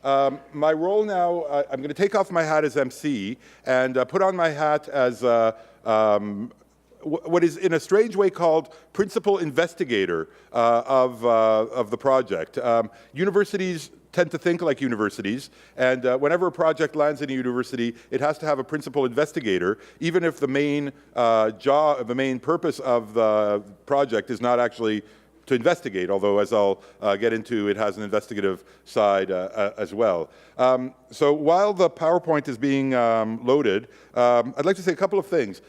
session. My role now, I'm going to take off my hat as MC and put on my hat as what is in a strange way called principal investigator of the project. Universities tend to think like universities, and whenever a project lands in a university, it has to have a principal investigator, even if the main the main purpose of the project is not actually to investigate, although as I'll get into, it has an investigative side as well. So while the PowerPoint is being loaded, I'd like to say a couple of things.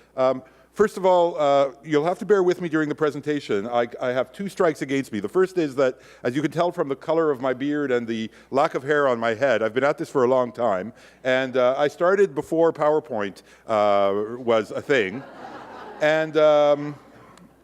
First of all, you'll have to bear with me during the presentation. I have two strikes against me. The first is that, as you can tell from the color of my beard and the lack of hair on my head, I've been at this for a long time, and I started before PowerPoint was a thing,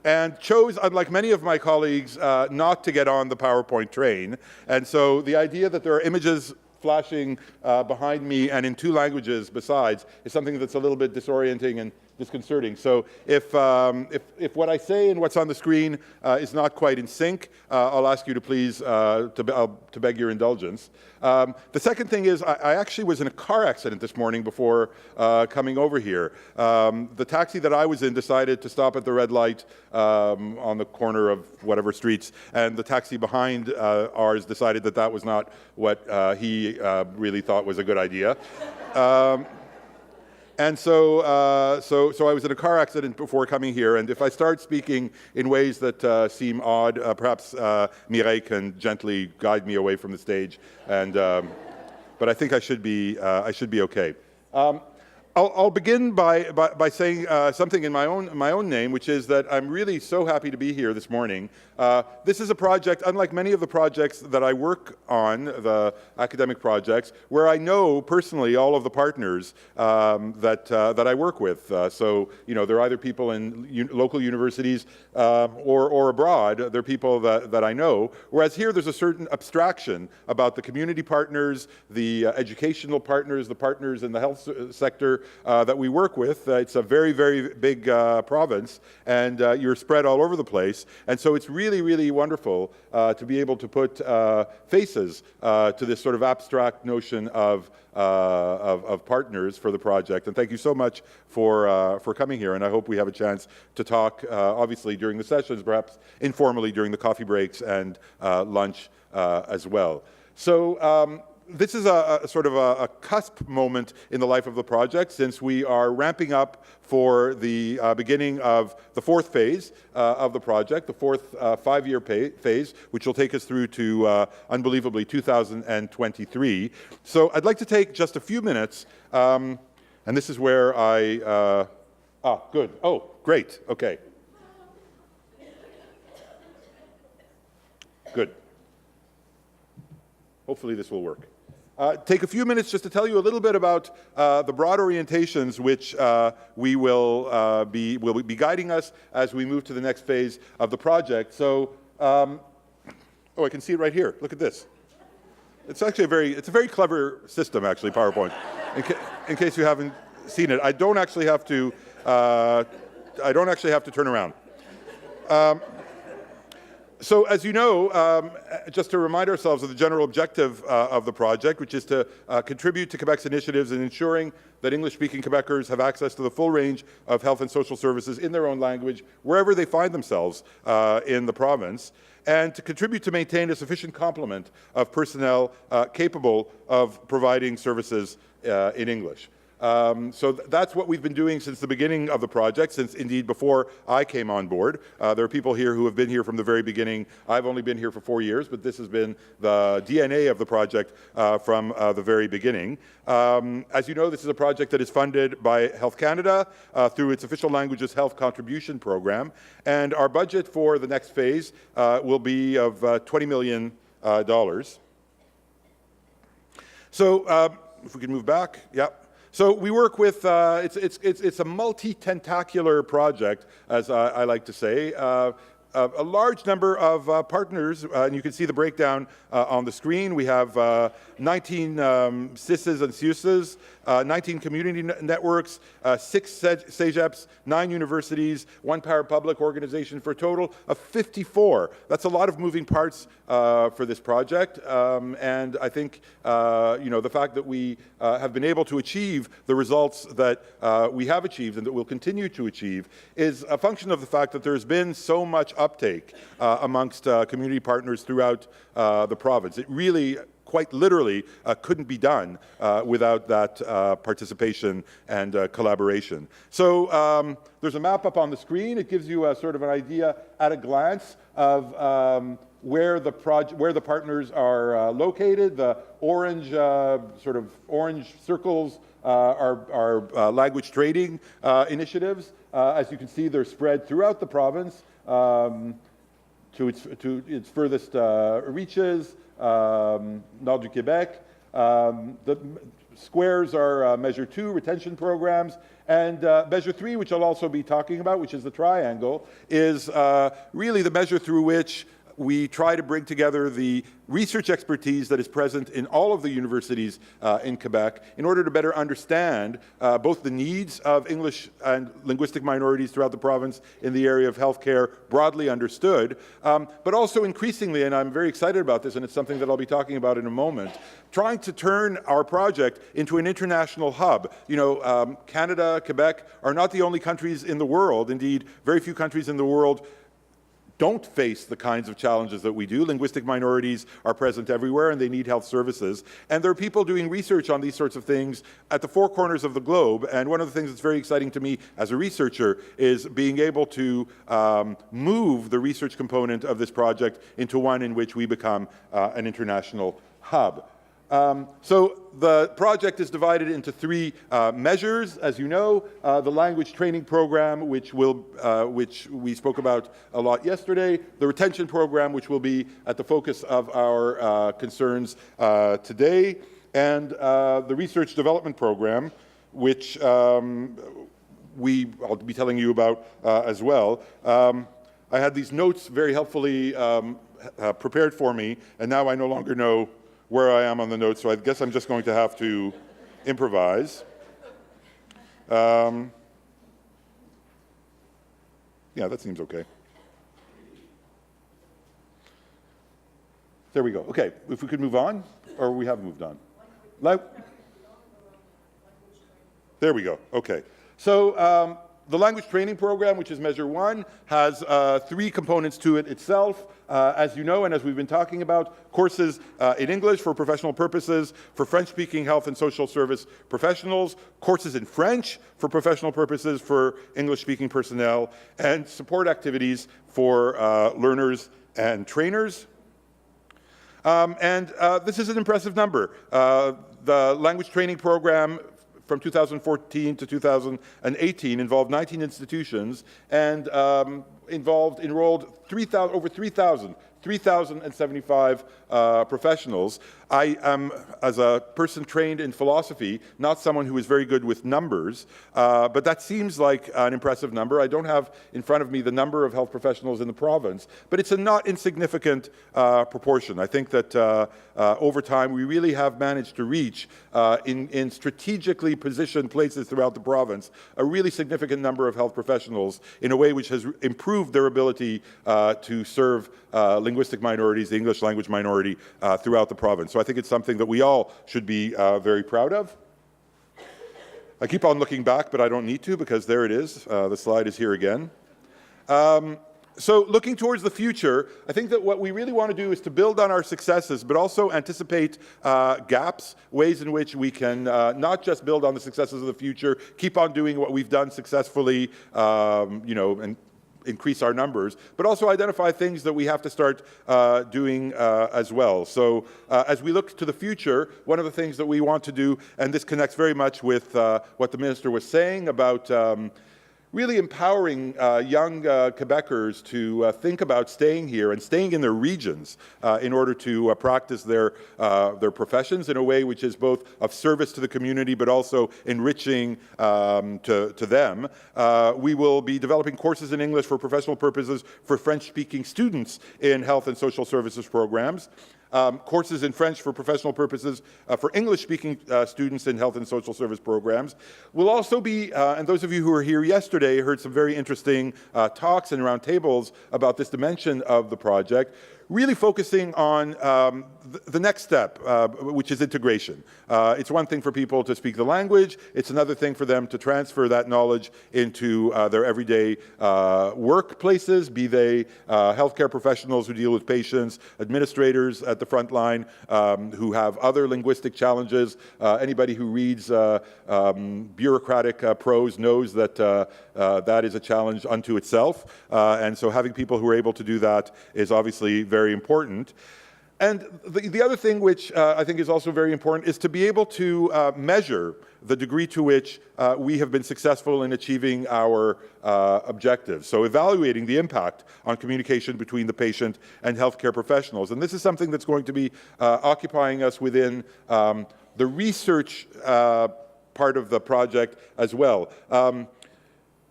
and chose, unlike many of my colleagues, not to get on the PowerPoint train. And so the idea that there are images flashing behind me and in two languages besides is something that's a little bit disorienting and disconcerting. So if what I say and what's on the screen is not quite in sync, I'll ask you to please to beg your indulgence. The second thing is I actually was in a car accident this morning before coming over here. The taxi that I was in decided to stop at the red light on the corner of whatever streets, and the taxi behind ours decided that that was not what he really thought was a good idea. And so I was in a car accident before coming here, and if I start speaking in ways that seem odd, perhaps Mireille can gently guide me away from the stage, and but I think I should be okay. I'll begin by saying something in my own name, which is that I'm really so happy to be here this morning. This is a project, unlike many of the projects that I work on, the academic projects, where I know personally all of the partners that I work with. So, you know, they're either people in local universities or abroad. They're people that I know. Whereas here, there's a certain abstraction about the community partners, the educational partners, the partners in the health sector that we work with. It's a very, very big province, and you're spread all over the place. And so it's really, really wonderful to be able to put faces to this sort of abstract notion of partners for the project. And thank you so much for coming here. And I hope we have a chance to talk, obviously, during the sessions, perhaps informally during the coffee breaks and lunch as well. So this is a sort of a cusp moment in the life of the project, since we are ramping up for the beginning of the fourth phase of the project, the fourth five-year phase, which will take us through to, unbelievably, 2023. So I'd like to take just a few minutes, and this is where good. Oh, great, okay. Good. Hopefully this will work. Take a few minutes just to tell you a little bit about the broad orientations which will be guiding us as we move to the next phase of the project. So, oh, I can see it right here. Look at this. It's actually a very clever system, actually, PowerPoint. In case you haven't seen it, I don't actually have to turn around. So, as you know, just to remind ourselves of the general objective of the project, which is to contribute to Quebec's initiatives in ensuring that English-speaking Quebecers have access to the full range of health and social services in their own language, wherever they find themselves in the province, and to contribute to maintain a sufficient complement of personnel capable of providing services in English. So that's what we've been doing since the beginning of the project, since indeed before I came on board. There are people here who have been here from the very beginning. I've only been here for 4 years, but this has been the DNA of the project from the very beginning. As you know, this is a project that is funded by Health Canada through its Official Languages Health Contribution Program, and our budget for the next phase will be of $20 million. So if we can move back, yep. So we work with, it's a multi-tentacular project, as I like to say. a large number of partners, and you can see the breakdown on the screen. We have 19 CISs and CIUSs, 19 community networks, 6 CEGEPs, 9 universities, 1 parapublic organization, for a total of 54. That's a lot of moving parts for this project, and I think the fact that we have been able to achieve the results that we have achieved and that we'll continue to achieve is a function of the fact that there's been so much uptake amongst community partners throughout the province. It really, quite literally, couldn't be done without that participation and collaboration. So there's a map up on the screen. It gives you a sort of an idea at a glance of where the partners are located. The orange, sort of orange circles are language trading initiatives. As you can see, they're spread throughout the province to its furthest reaches, Nord du Québec. The squares are Measure 2, retention programs, and Measure 3, which I'll also be talking about, which is the triangle, is really the measure through which we try to bring together the research expertise that is present in all of the universities in Quebec in order to better understand both the needs of English and linguistic minorities throughout the province in the area of healthcare, broadly understood, but also increasingly, and I'm very excited about this, and it's something that I'll be talking about in a moment, trying to turn our project into an international hub. Canada, Quebec are not the only countries in the world, indeed, very few countries in the world don't face the kinds of challenges that we do. Linguistic minorities are present everywhere and they need health services. And there are people doing research on these sorts of things at the four corners of the globe. And one of the things that's very exciting to me as a researcher is being able to move the research component of this project into one in which we become an international hub. So the project is divided into 3 measures, as you know. The language training program, which we spoke about a lot yesterday. The retention program, which will be at the focus of our concerns today. And the research development program, which I'll be telling you about as well. I had these notes very helpfully prepared for me, and now I no longer know where I am on the notes, so I guess I'm just going to have to improvise. Yeah, that seems okay. There we go. Okay, if we could move on, or we have moved on. There we go. Okay. So the language training program, which is Measure 1, has 3 components to it itself. As you know, and as we've been talking about, courses in English for professional purposes, for French-speaking health and social service professionals, courses in French for professional purposes for English-speaking personnel, and support activities for learners and trainers. This is an impressive number. The language training program from 2014 to 2018 involved 19 institutions and enrolled over 3,075 professionals. I am, as a person trained in philosophy, not someone who is very good with numbers, but that seems like an impressive number. I don't have in front of me the number of health professionals in the province, but it's a not insignificant proportion. I think that over time we really have managed to reach, in strategically positioned places throughout the province, a really significant number of health professionals in a way which has improved their ability to serve linguistic minorities, the English language minority, throughout the province. So I think it's something that we all should be very proud of. I keep on looking back, but I don't need to because there it is. The slide is here again. So looking towards the future, I think that what we really want to do is to build on our successes, but also anticipate gaps, ways in which we can not just build on the successes of the future, keep on doing what we've done successfully, and increase our numbers, but also identify things that we have to start doing as well. So as we look to the future, one of the things that we want to do, and this connects very much with what the Minister was saying about really empowering young Quebecers to think about staying here and staying in their regions in order to practice their professions in a way which is both of service to the community but also enriching to them. We will be developing courses in English for professional purposes for French-speaking students in health and social services programs. Courses in French for professional purposes for English-speaking students in health and social service programs. We'll also be, and those of you who were here yesterday heard some very interesting talks and roundtables about this dimension of the project, really focusing on the next step, which is integration. It's one thing for people to speak the language, it's another thing for them to transfer that knowledge into their everyday workplaces, be they healthcare professionals who deal with patients, administrators at the front line who have other linguistic challenges. Anybody who reads bureaucratic prose knows that that is a challenge unto itself. And so having people who are able to do that is obviously very important. And the other thing which I think is also very important is to be able to measure the degree to which we have been successful in achieving our objectives. So evaluating the impact on communication between the patient and healthcare professionals. And this is something that's going to be occupying us within the research part of the project as well.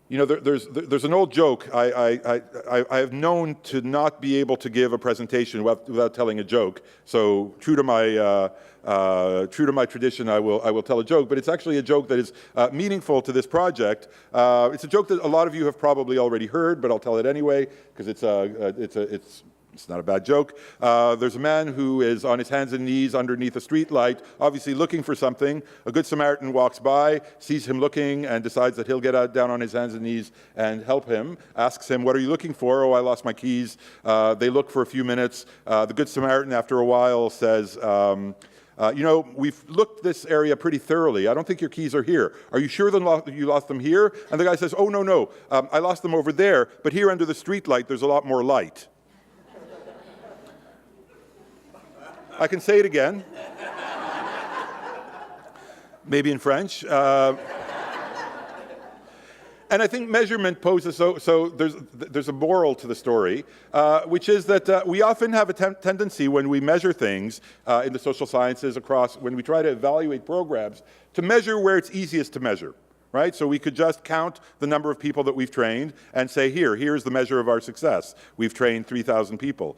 You know, there's an old joke. I have known to not be able to give a presentation without telling a joke. So true to my tradition, I will tell a joke. But it's actually a joke that is meaningful to this project. It's a joke that a lot of you have probably already heard, but I'll tell it anyway because it's not a bad joke. There's a man who is on his hands and knees underneath a street light, obviously looking for something. A good Samaritan walks by, sees him looking, and decides that he'll get down on his hands and knees and help him. Asks him, "What are you looking for?" "Oh, I lost my keys." They look for a few minutes. The good Samaritan, after a while, says, "You know, we've looked this area pretty thoroughly. I don't think your keys are here. Are you sure that you lost them here?" And the guy says, "Oh, no. I lost them over there, but here under the street light, there's a lot more light." I can say it again. Maybe in French. And I think measurement poses, so there's a moral to the story, which is that we often have a tendency when we measure things in the social sciences when we try to evaluate programs, to measure where it's easiest to measure. Right? So we could just count the number of people that we've trained and say, here's the measure of our success. We've trained 3,000 people.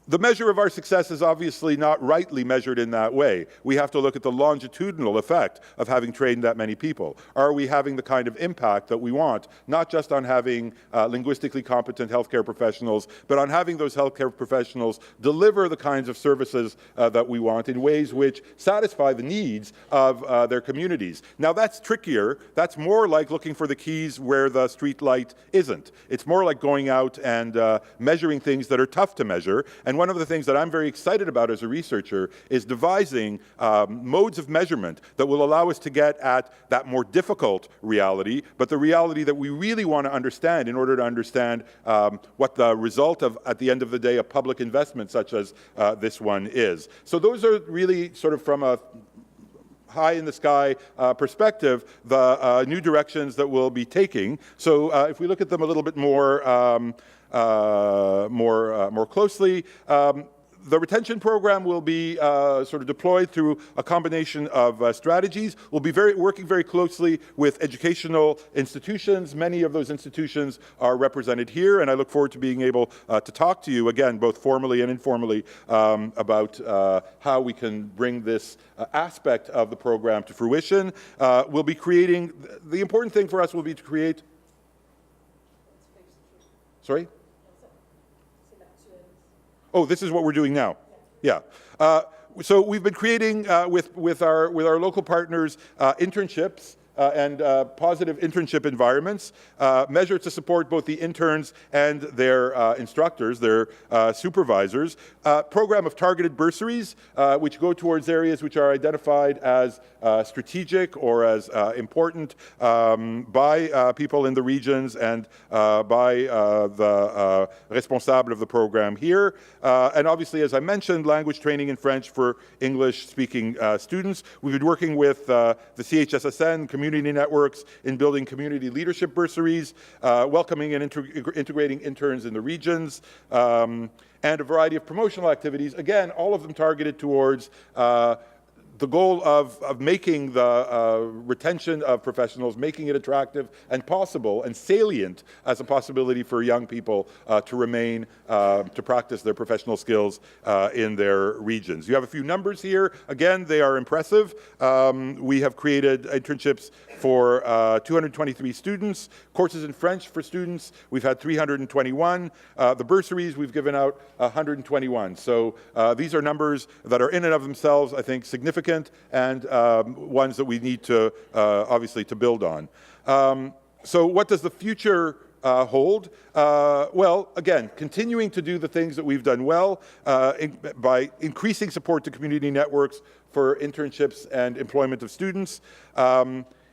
The measure of our success is obviously not rightly measured in that way. We have to look at the longitudinal effect of having trained that many people. Are we having the kind of impact that we want, not just on having linguistically competent healthcare professionals, but on having those healthcare professionals deliver the kinds of services that we want in ways which satisfy the needs of their communities. Now that's trickier. That's more like looking for the keys where the street light isn't. It's more like going out and measuring things that are tough to measure. And one of the things that I'm very excited about as a researcher is devising modes of measurement that will allow us to get at that more difficult reality, but the reality that we really want to understand in order to understand what the result of, at the end of the day, a public investment such as this one is. So those are really sort of from a high in the sky perspective, the new directions that we'll be taking. So if we look at them a little bit more closely. The retention program will be sort of deployed through a combination of strategies. We'll be working very closely with educational institutions. Many of those institutions are represented here, and I look forward to being able to talk to you, again, both formally and informally, about how we can bring this aspect of the program to fruition. We'll be creating, the important thing for us will be to create, sorry? Oh, this is what we're doing now. Yeah. So we've been creating with our local partners internships and positive internship environments, measured to support both the interns and their instructors, their supervisors. Program of targeted bursaries, which go towards areas which are identified as strategic or as important by people in the regions and by the responsable of the program here. And obviously, as I mentioned, language training in French for English-speaking students. We've been working with the CHSSN, community community networks in building community leadership bursaries, welcoming and integrating interns in the regions, and a variety of promotional activities, again, all of them targeted towards the goal of making the retention of professionals, making it attractive and possible and salient as a possibility for young people to remain, to practice their professional skills in their regions. You have a few numbers here. Again, they are impressive. We have created internships for 223 students, courses in French for students, we've had 321. The bursaries, we've given out 121. So these are numbers that are in and of themselves, I think, significant and ones that we need to, obviously, to build on. So what does the future hold? Well, again, continuing to do the things that we've done well by increasing support to community networks for internships and employment of students,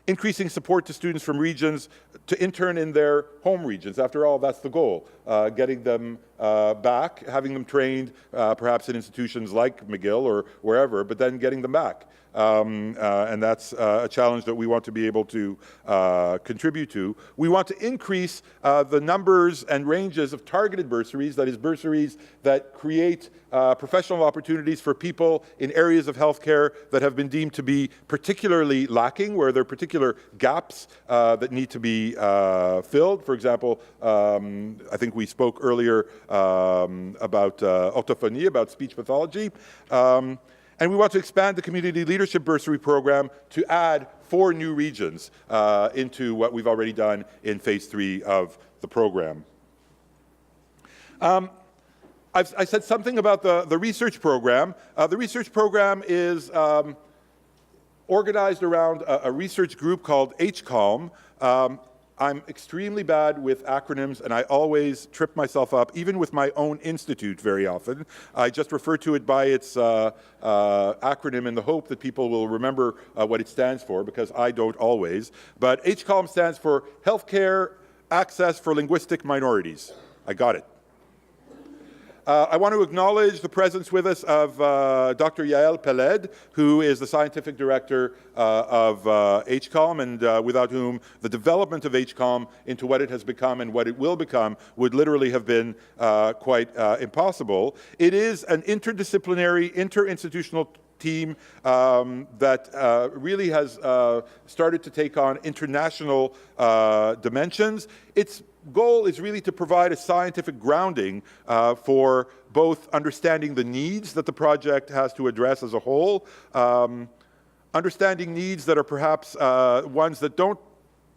increasing support to students from regions to intern in their home regions. After all, that's the goal, getting them back, having them trained perhaps in institutions like McGill or wherever, but then getting them back. And that's a challenge that we want to be able to contribute to. We want to increase the numbers and ranges of targeted bursaries, that is, bursaries that create professional opportunities for people in areas of healthcare that have been deemed to be particularly lacking, where there are particular gaps that need to be filled. For example, I think we spoke earlier about orthophonie, about speech pathology. And we want to expand the Community Leadership Bursary Program to add 4 new regions into what we've already done in phase 3 of the program. I said something about the research program. The research program is organized around a research group called HCALM. I'm extremely bad with acronyms, and I always trip myself up, even with my own institute very often. I just refer to it by its acronym in the hope that people will remember what it stands for, because I don't always. But HCALM stands for Healthcare Access for Linguistic Minorities. I got it. I want to acknowledge the presence with us of Dr. Yael Peled, who is the scientific director of HCALM, and without whom the development of HCALM into what it has become and what it will become would literally have been quite impossible. It is an interdisciplinary, interinstitutional team that really has started to take on international dimensions. Its goal is really to provide a scientific grounding for both understanding the needs that the project has to address as a whole, understanding needs that are perhaps ones that don't,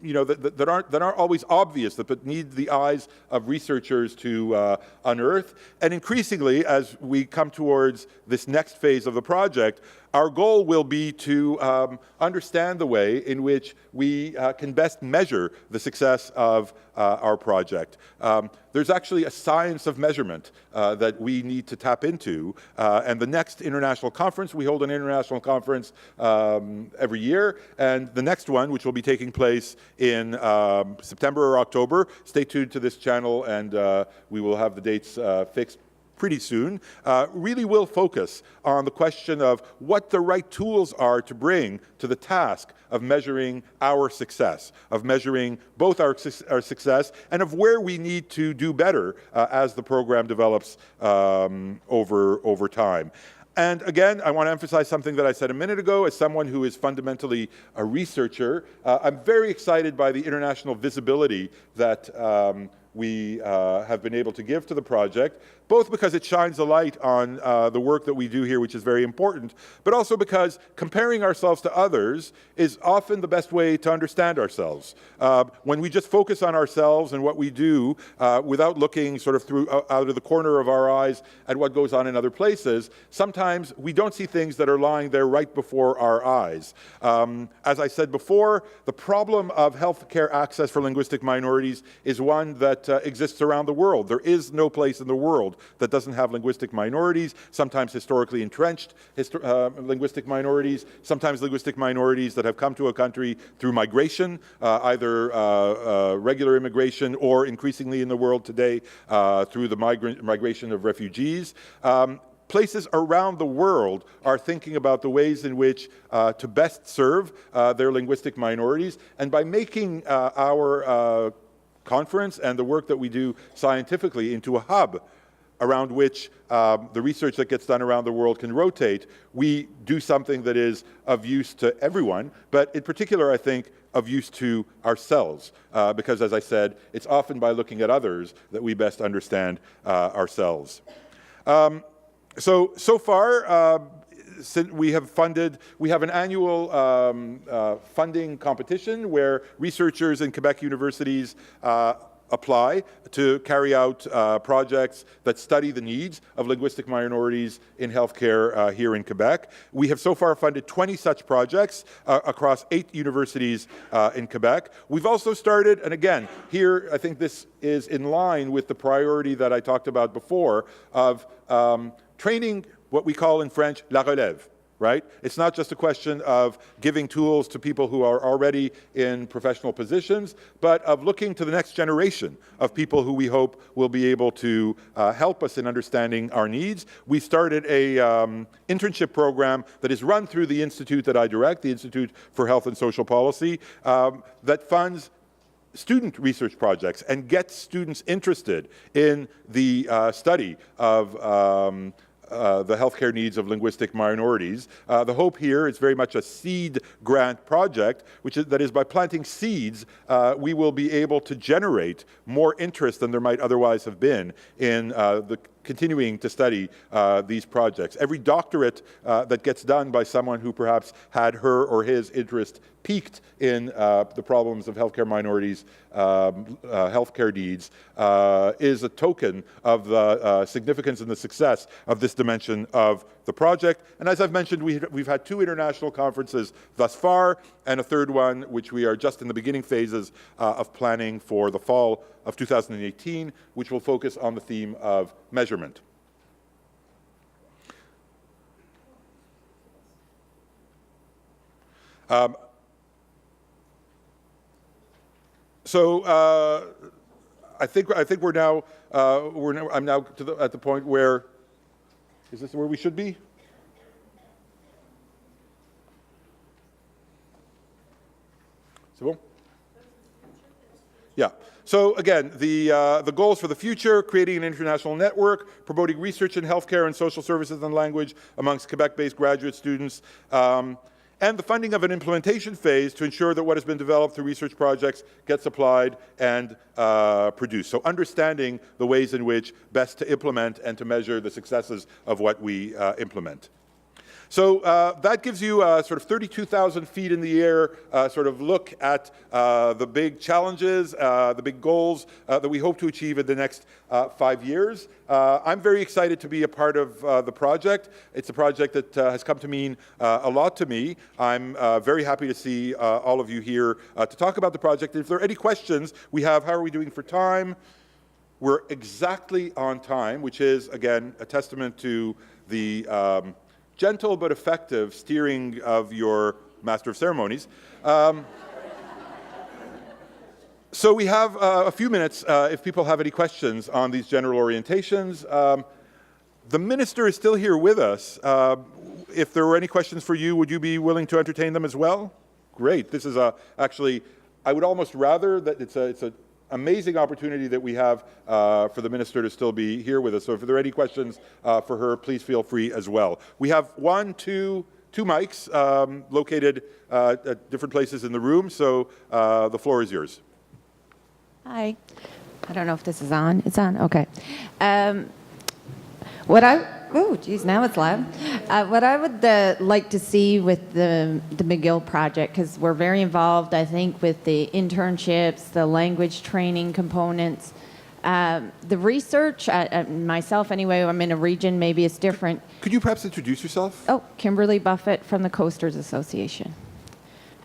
that aren't always obvious, but need the eyes of researchers to unearth. And increasingly, as we come towards this next phase of the project, our goal will be to understand the way in which we can best measure the success of our project. There's actually a science of measurement that we need to tap into, and the next international conference, we hold an international conference every year, and the next one, which will be taking place in September or October, stay tuned to this channel, and we will have the dates fixed pretty soon, really will focus on the question of what the right tools are to bring to the task of measuring our success, of measuring both our success and of where we need to do better as the program develops over time. And again, I want to emphasize something that I said a minute ago. As someone who is fundamentally a researcher, I'm very excited by the international visibility that we have been able to give to the project, both because it shines a light on the work that we do here, which is very important, but also because comparing ourselves to others is often the best way to understand ourselves. When we just focus on ourselves and what we do without looking sort of out of the corner of our eyes at what goes on in other places, sometimes we don't see things that are lying there right before our eyes. As I said before, the problem of healthcare access for linguistic minorities is one that exists around the world. There is no place in the world that doesn't have linguistic minorities, sometimes historically entrenched linguistic minorities, sometimes linguistic minorities that have come to a country through migration, either regular immigration or increasingly in the world today through the migration of refugees. places around the world are thinking about the ways in which to best serve their linguistic minorities. And by making our conference and the work that we do scientifically into a hub around which the research that gets done around the world can rotate, we do something that is of use to everyone, but in particular, I think, of use to ourselves, because, as I said, it's often by looking at others that we best understand ourselves. So far, we have an annual funding competition where researchers in Quebec universities apply to carry out projects that study the needs of linguistic minorities in healthcare here in Quebec. We have so far funded 20 such projects across 8 universities in Quebec. We've also started, and again, here I think this is in line with the priority that I talked about before of training what we call in French la relève. Right? It's not just a question of giving tools to people who are already in professional positions, but of looking to the next generation of people who we hope will be able to help us in understanding our needs. We started a internship program that is run through the institute that I direct, the Institute for Health and Social Policy, that funds student research projects and gets students interested in the study of the healthcare needs of linguistic minorities. The hope here is very much a seed grant project, that is by planting seeds, we will be able to generate more interest than there might otherwise have been in continuing to study these projects. Every doctorate that gets done by someone who perhaps had her or his interest piqued in the problems of healthcare minorities' healthcare needs is a token of the significance and the success of this dimension of the project. And as I've mentioned, we've had 2 international conferences thus far, and a third one, which we are just in the beginning phases of planning for the fall of 2018, which will focus on the theme of measurement. I think we're now I'm now at the point where, is this where we should be? C'est bon? Yeah. So again, the goals for the future: creating an international network, promoting research in healthcare and social services and language amongst Quebec-based graduate students, and the funding of an implementation phase to ensure that what has been developed through research projects gets applied and produced. So understanding the ways in which best to implement and to measure the successes of what we implement. So that gives you sort of 32,000 feet in the air sort of look at the big challenges, the big goals that we hope to achieve in the next 5 years. I'm very excited to be a part of the project. It's a project that has come to mean a lot to me. I'm very happy to see all of you here to talk about the project. If there are any questions, how are we doing for time? We're exactly on time, which is, again, a testament to the gentle but effective steering of your Master of Ceremonies. So we have a few minutes if people have any questions on these general orientations. The minister is still here with us. If there were any questions for you, would you be willing to entertain them as well? Great. This is actually, I would almost rather that it's an amazing opportunity that we have for the minister to still be here with us. So if there are any questions for her, please feel free as well. We have two mics located at different places in the room, so the floor is yours. Hi. I don't know if this is on. It's on? Okay. Oh, geez, now it's loud. What I would like to see with the McGill project, because we're very involved, I think, with the internships, the language training components, the research, myself anyway, I'm in a region, maybe it's different. Could you perhaps introduce yourself? Oh, Kimberly Buffett from the Coasters Association.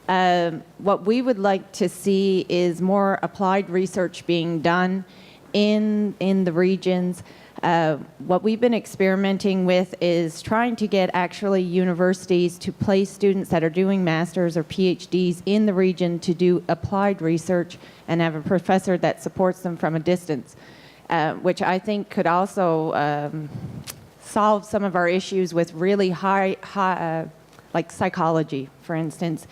What we would like to see is more applied research being done in the regions. What we've been experimenting with is trying to get actually universities to place students that are doing masters or PhDs in the region to do applied research and have a professor that supports them from a distance, which I think could also solve some of our issues with really high like psychology, for instance.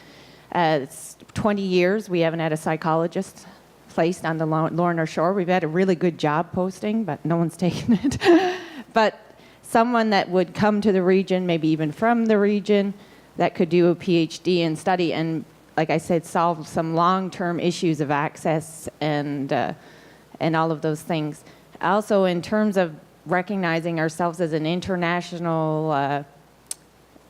It's 20 years we haven't had a psychologist placed on the Lorna Shore. We've had a really good job posting, but no one's taken it. But someone that would come to the region, maybe even from the region, that could do a PhD and study and, like I said, solve some long-term issues of access and all of those things. Also, in terms of recognizing ourselves as an international,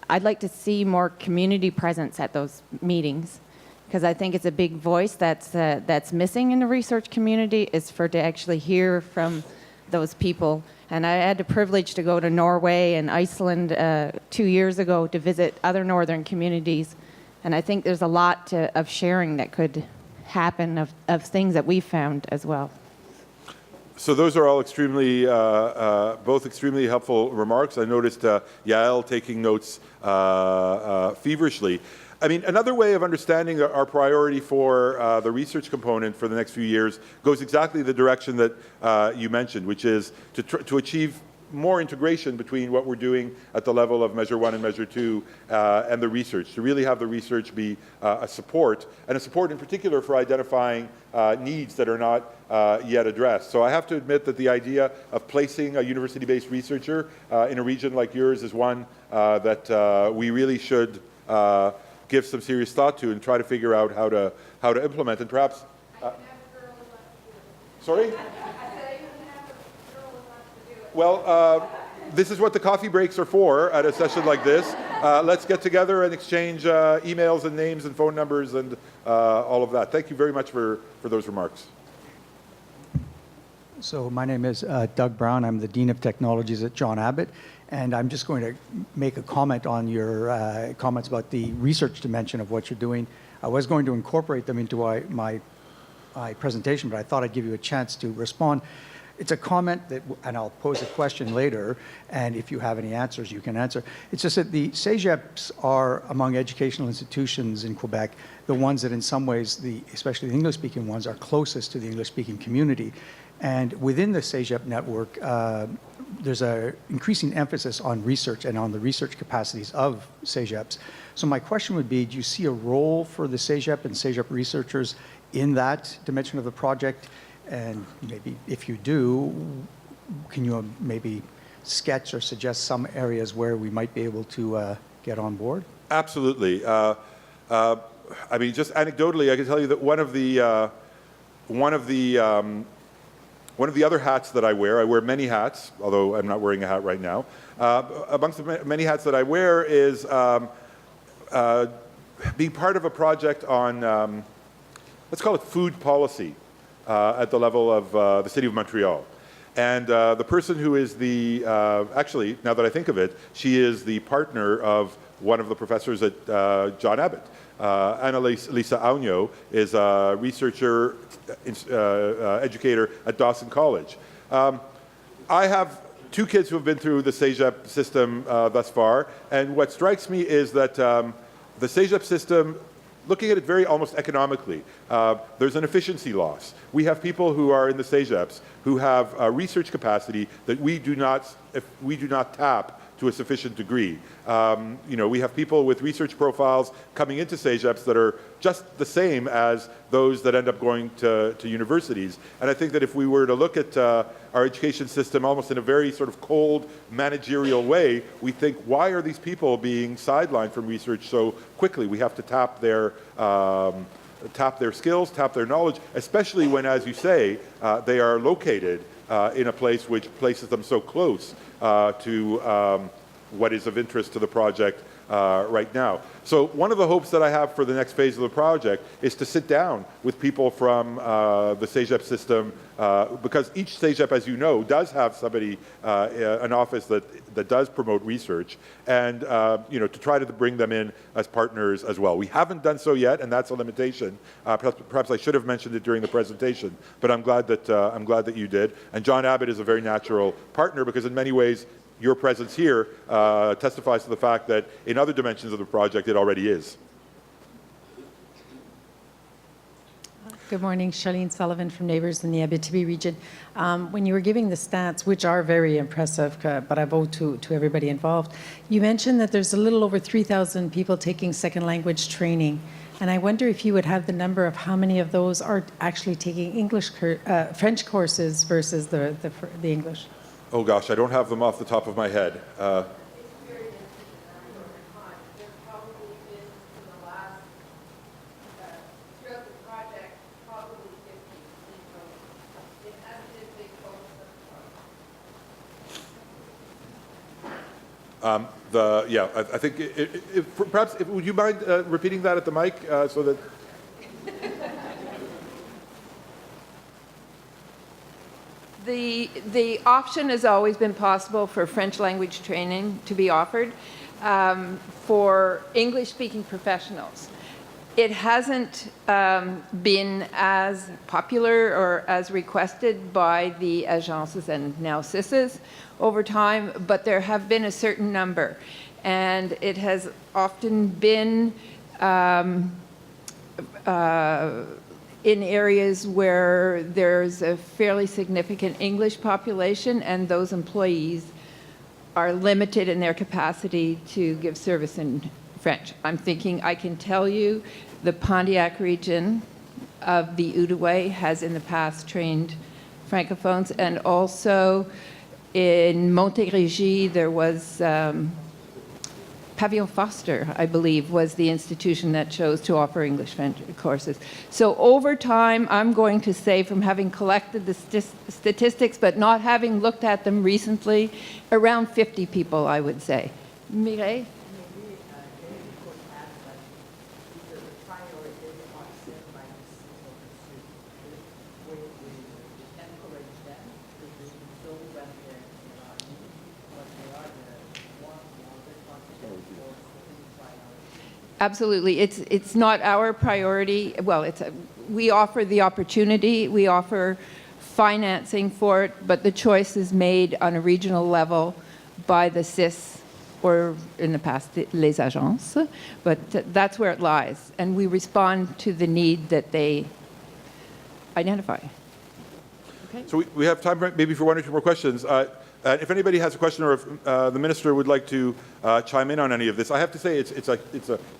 I'd like to see more community presence at those meetings, because I think it's a big voice that's missing in the research community, is to actually hear from those people. And I had the privilege to go to Norway and Iceland 2 years ago to visit other northern communities. And I think there's a lot of sharing that could happen of things that we found as well. So those are all extremely, both extremely helpful remarks. I noticed Yael taking notes feverishly. I mean, another way of understanding our priority for the research component for the next few years goes exactly the direction that you mentioned, which is to achieve more integration between what we're doing at the level of Measure 1 and Measure 2 and the research, to really have the research be a support, and a support in particular for identifying needs that are not yet addressed. So I have to admit that the idea of placing a university-based researcher in a region like yours is one that we really should give some serious thought to and try to figure out how to implement. And perhaps sorry? Well, this is what the coffee breaks are for at a session like this. Let's get together and exchange emails and names and phone numbers and all of that. Thank you very much for those remarks. So my name is Doug Brown. I'm the Dean of Technologies at John Abbott. And I'm just going to make a comment on your comments about the research dimension of what you're doing. I was going to incorporate them into my presentation, but I thought I'd give you a chance to respond. It's a comment that, and I'll pose a question later, and if you have any answers, you can answer. It's just that the CEGEPs are, among educational institutions in Quebec, the ones that in some ways, especially the English-speaking ones, are closest to the English-speaking community. And within the CEGEP network, there's an increasing emphasis on research and on the research capacities of CEGEPs. So my question would be, do you see a role for the CEGEP and CEGEP researchers in that dimension of the project? And maybe if you do, can you maybe sketch or suggest some areas where we might be able to get on board? Absolutely. I mean, just anecdotally, I can tell you that one of the other hats that I wear many hats, although I'm not wearing a hat right now. Amongst the many hats that I wear is being part of a project on, let's call it food policy at the level of the City of Montreal. And the person who is the, actually, now that I think of it, she is the partner of one of the professors at John Abbott. Annalisa Augno is a researcher, educator at Dawson College. I have two kids who have been through the CEGEP system thus far, and what strikes me is that the CEGEP system, looking at it very almost economically, there's an efficiency loss. We have people who are in the CEGEPs who have research capacity that we do not tap to a sufficient degree. You know, we have people with research profiles coming into CEGEPs that are just the same as those that end up going to universities. And I think that if we were to look at our education system almost in a very sort of cold managerial way, we think, why are these people being sidelined from research so quickly? We have to tap their skills, tap their knowledge, especially when, as you say, they are located in a place which places them so close to what is of interest to the project right now. So one of the hopes that I have for the next phase of the project is to sit down with people from the CEGEP system, because each CEGEP, as you know, does have somebody, an office that does promote research, and you know, to try to bring them in as partners as well. We haven't done so yet, and that's a limitation. Perhaps I should have mentioned it during the presentation, but I'm glad that you did. And John Abbott is a very natural partner, because in many ways, your presence here testifies to the fact that in other dimensions of the project, it already is. Good morning, Charlene Sullivan from Neighbours in the Abitibi region. When you were giving the stats, which are very impressive, but I vote to everybody involved, you mentioned that there's a little over 3,000 people taking second language training. And I wonder if you would have the number of how many of those are actually taking French courses versus the English. Oh gosh, I don't have them off the top of my head. I think perhaps would you mind repeating that at the mic so that. The option has always been possible for French language training to be offered for English-speaking professionals. It hasn't been as popular or as requested by the agences and now CISs over time, but there have been a certain number. And it has often been in areas where there's a fairly significant English population and those employees are limited in their capacity to give service in French. I'm thinking, I can tell you, the Pontiac region of the Outaouais has in the past trained Francophones, and also in Montérégie there was Pavillon Foster, I believe, was the institution that chose to offer English courses. So over time, I'm going to say, from having collected the statistics but not having looked at them recently, around 50 people, I would say. Mireille? Absolutely. It's not our priority. Well, we offer the opportunity, we offer financing for it, but the choice is made on a regional level by the CIS, or in the past, les agences, but that's where it lies. And we respond to the need that they identify. Okay. So we have time maybe for one or two more questions. If anybody has a question, or if the minister would like to chime in on any of this, I have to say it's a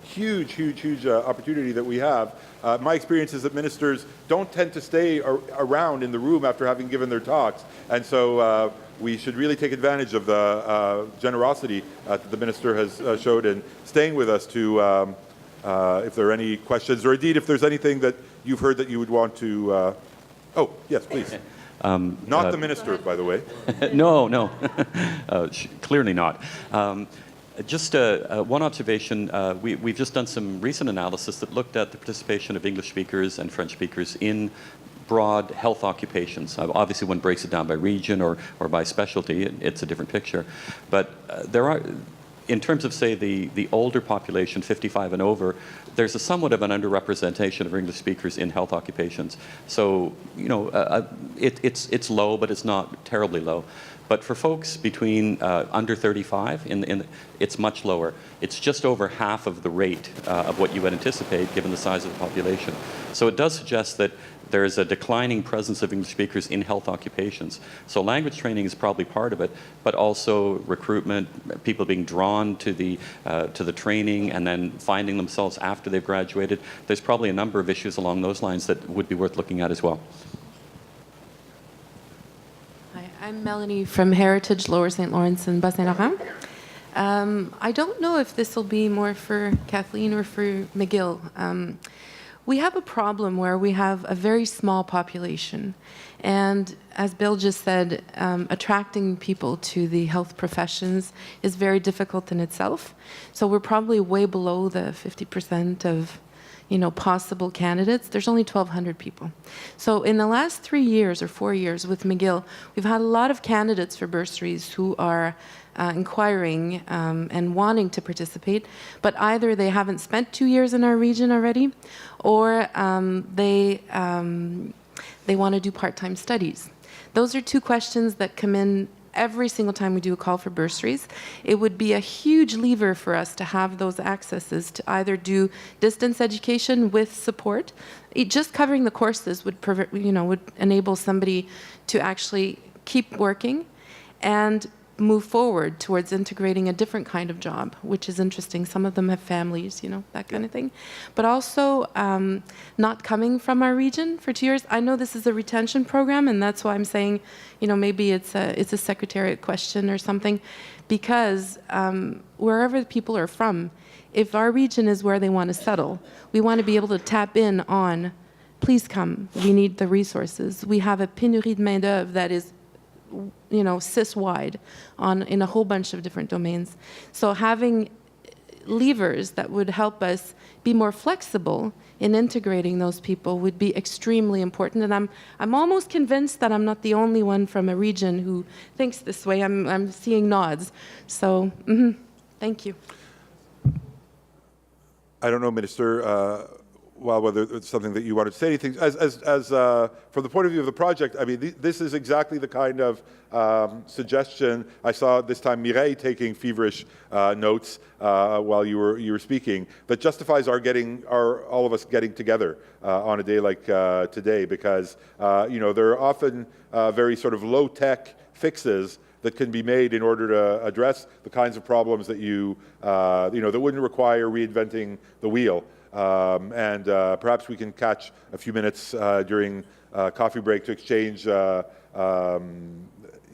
huge opportunity that we have. My experience is that ministers don't tend to stay around in the room after having given their talks, and so we should really take advantage of the generosity that the minister has showed in staying with us to, if there are any questions, or indeed if there's anything that you've heard that you would want to. Oh, yes, please. Not the minister, by the way. No, clearly not. Just one observation. We've just done some recent analysis that looked at the participation of English speakers and French speakers in broad health occupations. Obviously, one breaks it down by region or by specialty, it's a different picture. But there are, in terms of, say, the older population, 55 and over, there's a somewhat of an underrepresentation of English speakers in health occupations. So, you know, it's low, but it's not terribly low. But for folks between under 35, it's much lower. It's just over half of the rate of what you would anticipate given the size of the population. So it does suggest that there is a declining presence of English speakers in health occupations. So language training is probably part of it, but also recruitment, people being drawn to the training and then finding themselves after they've graduated. There's probably a number of issues along those lines that would be worth looking at as well. Hi, I'm Melanie from Heritage Lower St. Lawrence and Bas-Saint-Laurent. I don't know if this will be more for Kathleen or for McGill. We have a problem where we have a very small population. And as Bill just said, attracting people to the health professions is very difficult in itself. So we're probably way below the 50% of, you know, possible candidates. There's only 1,200 people. So in the last 3 years or 4 years with McGill, we've had a lot of candidates for bursaries who are inquiring and wanting to participate, but either they haven't spent 2 years in our region already, or they want to do part-time studies. Those are two questions that come in every single time we do a call for bursaries, it would be a huge lever for us to have those accesses to either do distance education with support. Just covering the courses would, would enable somebody to actually keep working and move forward towards integrating a different kind of job, which is interesting. Some of them have families, that kind of thing. But also not coming from our region for 2 years. I know this is a retention program, and that's why I'm saying, maybe it's a secretariat question or something, because wherever the people are from, if our region is where they want to settle, we want to be able to tap in on, please come, we need the resources. We have a pénurie de main-d'œuvre that is CIS-wide in a whole bunch of different domains. So having levers that would help us be more flexible in integrating those people would be extremely important. And I'm almost convinced that I'm not the only one from a region who thinks this way. I'm seeing nods. So thank you. I don't know, Minister, whether it's something that you wanted to say anything. From the point of view of the project, I mean, this is exactly the kind of suggestion I saw this time Mireille taking feverish notes while you were speaking, that justifies all of us getting together on a day like today, because there are often very sort of low-tech fixes that can be made in order to address the kinds of problems that that wouldn't require reinventing the wheel. And perhaps we can catch a few minutes during coffee break to exchange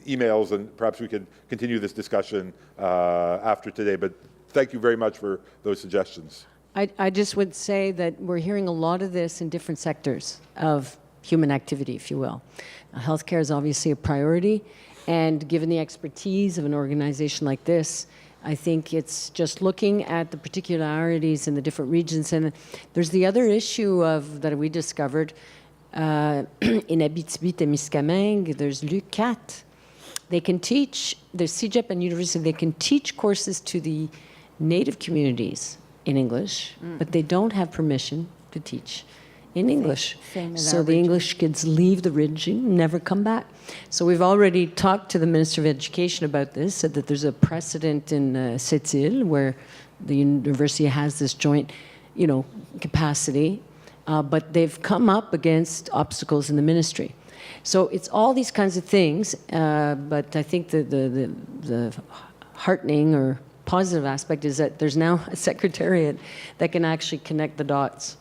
emails, and perhaps we can continue this discussion after today. But thank you very much for those suggestions. I just would say that we're hearing a lot of this in different sectors of human activity, if you will. Healthcare is obviously a priority, and given the expertise of an organization like this, I think it's just looking at the particularities in the different regions. And there's the other issue that we discovered in Abitibi-Témiscamingue. There's l'UQAT. They can teach, there's CEGEP and university, they can teach courses to the native communities in English, but they don't have permission to teach in English. Same as so our the region. English kids leave the region, never come back. So we've already talked to the Minister of Education about this, said that there's a precedent in Sept-Îles where the university has this joint, capacity, but they've come up against obstacles in the ministry. So it's all these kinds of things, but I think the heartening or positive aspect is that there's now a secretariat that can actually connect the dots.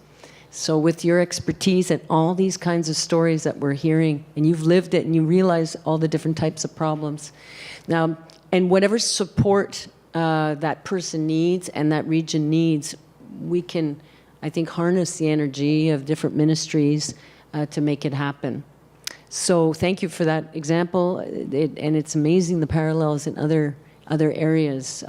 So with your expertise and all these kinds of stories that we're hearing, and you've lived it and you realize all the different types of problems. Now, and whatever support that person needs and that region needs, we can, I think, harness the energy of different ministries to make it happen. So thank you for that example. And it's amazing the parallels in other areas.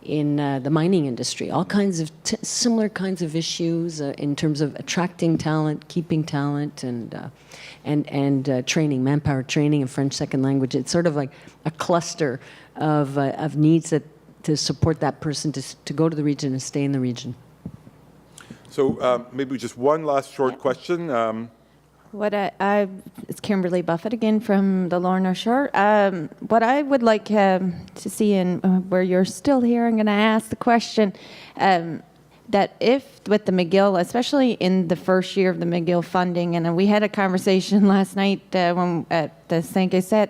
In the mining industry, all kinds of similar kinds of issues in terms of attracting talent, keeping talent, and training, manpower training and French second language. It's sort of like a cluster of needs to support that person to go to the region and stay in the region. So maybe just one last short question. It's Kimberly Buffett again from the Lorna Shore. What I would like to see, and where you're still here, I'm going to ask the question that if with the McGill, especially in the first year of the McGill funding, and we had a conversation last night when at the St. Gasset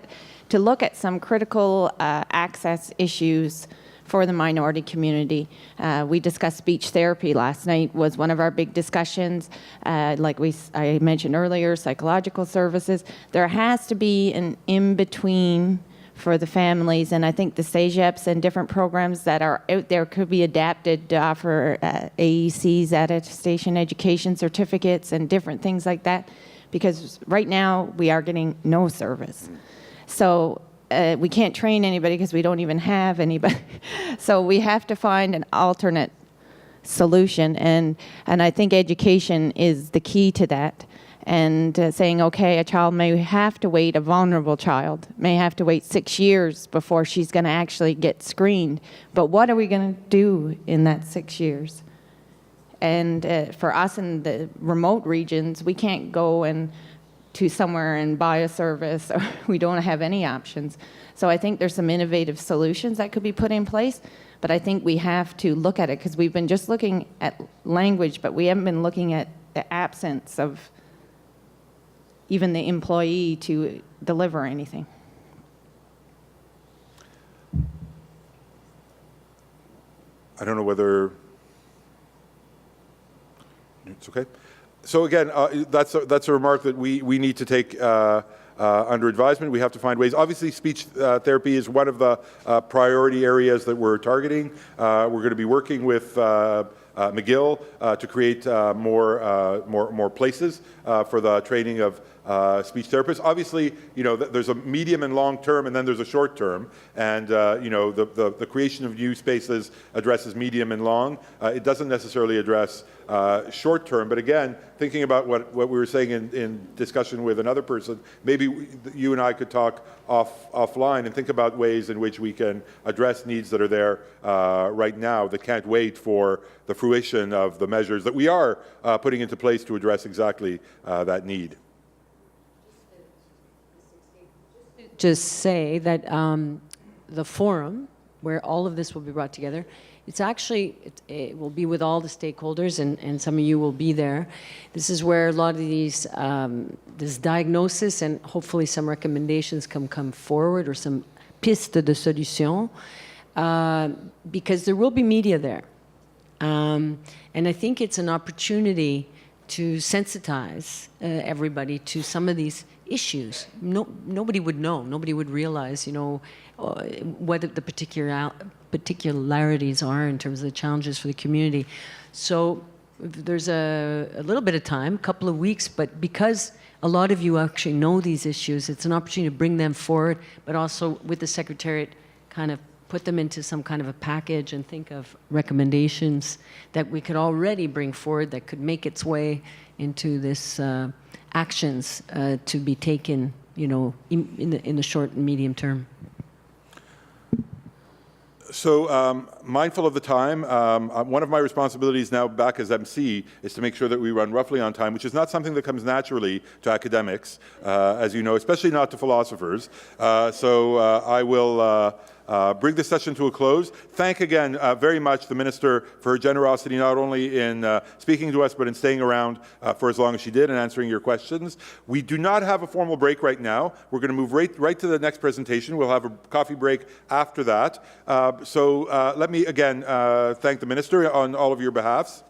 to look at some critical access issues for the minority community. We discussed speech therapy last night, was one of our big discussions. Like I mentioned earlier, psychological services. There has to be an in-between for the families, and I think the CEGEPs and different programs that are out there could be adapted to offer AECs, attestation education certificates, and different things like that, because right now we are getting no service. So we can't train anybody because we don't even have anybody. So we have to find an alternate solution, and I think education is the key to that. And saying, okay, a vulnerable child may have to wait 6 years before she's going to actually get screened. But what are we going to do in that 6 years? And for us in the remote regions, we can't go and to somewhere and buy a service, or we don't have any options. So I think there's some innovative solutions that could be put in place, but I think we have to look at it, because we've been just looking at language, but we haven't been looking at the absence of even the employee to deliver anything. I don't know whether it's okay. So again, that's a remark that we need to take under advisement. We have to find ways. Obviously, speech therapy is one of the priority areas that we're targeting. We're going to be working with McGill to create more places for the training of speech therapists. Obviously, there's a medium and long term, and then there's a short term. And the creation of new spaces addresses medium and long. It doesn't necessarily address short term. But again, thinking about what we were saying in discussion with another person, maybe you and I could talk offline and think about ways in which we can address needs that are there right now that can't wait for the fruition of the measures that we are putting into place to address exactly that need. Just say that the forum, where all of this will be brought together, it will be with all the stakeholders, and some of you will be there. This is where a lot of these, this diagnosis and hopefully some recommendations can come forward, or some pistes de solution, because there will be media there. And I think it's an opportunity to sensitize everybody to some of these issues. Nobody would know. Nobody would realize, what the particularities are in terms of the challenges for the community. So there's a little bit of time, a couple of weeks, but because a lot of you actually know these issues, it's an opportunity to bring them forward, but also with the Secretariat kind of put them into some kind of a package and think of recommendations that we could already bring forward that could make its way into this actions to be taken, in the short and medium term. So mindful of the time, one of my responsibilities now back as MC is to make sure that we run roughly on time, which is not something that comes naturally to academics, as you know, especially not to philosophers. So I will bring this session to a close. Thank again very much the Minister for her generosity, not only in speaking to us, but in staying around for as long as she did and answering your questions. We do not have a formal break right now. We're going to move right to the next presentation. We'll have a coffee break after that. So let me again thank the Minister on all of your behalfs.